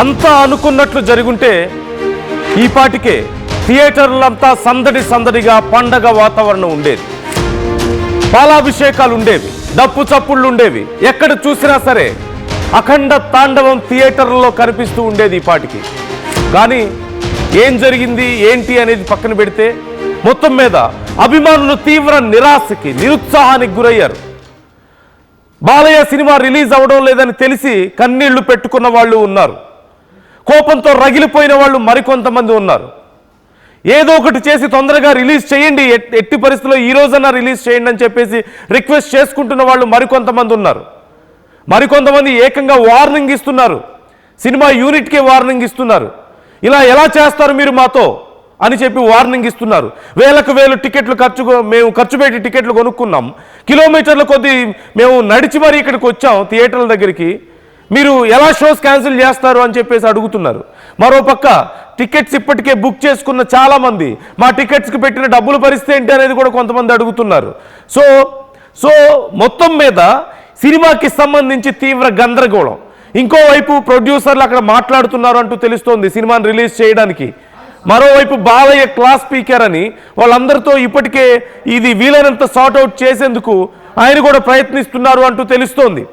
అంతా అనుకున్నట్లు జరుగుంటే ఈ పాటికే థియేటర్లంతా సందడి సందడిగా పండగ వాతావరణం ఉండేది. పాలాభిషేకాలు ఉండేవి, డప్పు చప్పుళ్ళు ఉండేవి, ఎక్కడ చూసినా సరే అఖండ తాండవం థియేటర్లలో కనిపిస్తూ ఉండేది ఈ పాటికి. కానీ ఏం జరిగింది ఏంటి అనేది పక్కన పెడితే మొత్తం మీద అభిమానులు తీవ్ర నిరాశకి, నిరుత్సాహానికి గురయ్యారు. బాలయ్య సినిమా రిలీజ్ అవ్వడం లేదని తెలిసి కన్నీళ్లు పెట్టుకున్న వాళ్ళు ఉన్నారు. కోపంతో రగిలిపోయిన వాళ్ళు మరికొంతమంది ఉన్నారు. ఏదో ఒకటి చేసి తొందరగా రిలీజ్ చేయండి, ఎట్టి పరిస్థితుల్లో ఈ రోజన్నా రిలీజ్ చేయండి అని చెప్పేసి రిక్వెస్ట్ చేసుకుంటున్న వాళ్ళు మరికొంతమంది ఉన్నారు. మరికొంతమంది ఏకంగా వార్నింగ్ ఇస్తున్నారు, సినిమా యూనిట్కే వార్నింగ్ ఇస్తున్నారు. ఇలా ఎలా చేస్తారు మీరు మాతో అని చెప్పి వార్నింగ్ ఇస్తున్నారు. వేలకు వేలు టికెట్లు మేము ఖర్చు పెట్టి టికెట్లు కొనుక్కున్నాం, కిలోమీటర్ల కొద్దీ మేము నడిచి మరీ ఇక్కడికి వచ్చాం థియేటర్ల దగ్గరికి, మీరు ఎలా షోస్ క్యాన్సిల్ చేస్తారు అని చెప్పేసి అడుగుతున్నారు. మరోపక్క టికెట్స్ ఇప్పటికే బుక్ చేసుకున్న చాలామంది మా టికెట్స్కి పెట్టిన డబ్బుల పరిస్థితి ఏంటి అనేది కూడా కొంతమంది అడుగుతున్నారు. సో మొత్తం మీద సినిమాకి సంబంధించి తీవ్ర గందరగోళం. ఇంకోవైపు ప్రొడ్యూసర్లు అక్కడ మాట్లాడుతున్నారు అంటూ తెలుస్తోంది సినిమాని రిలీజ్ చేయడానికి. మరోవైపు బాలయ్య క్లాస్ స్పీకర్ అని వాళ్ళందరితో ఇప్పటికే ఇది వీలైనంత సార్ట్అవుట్ చేసేందుకు ఆయన కూడా ప్రయత్నిస్తున్నారు అంటూ తెలుస్తోంది.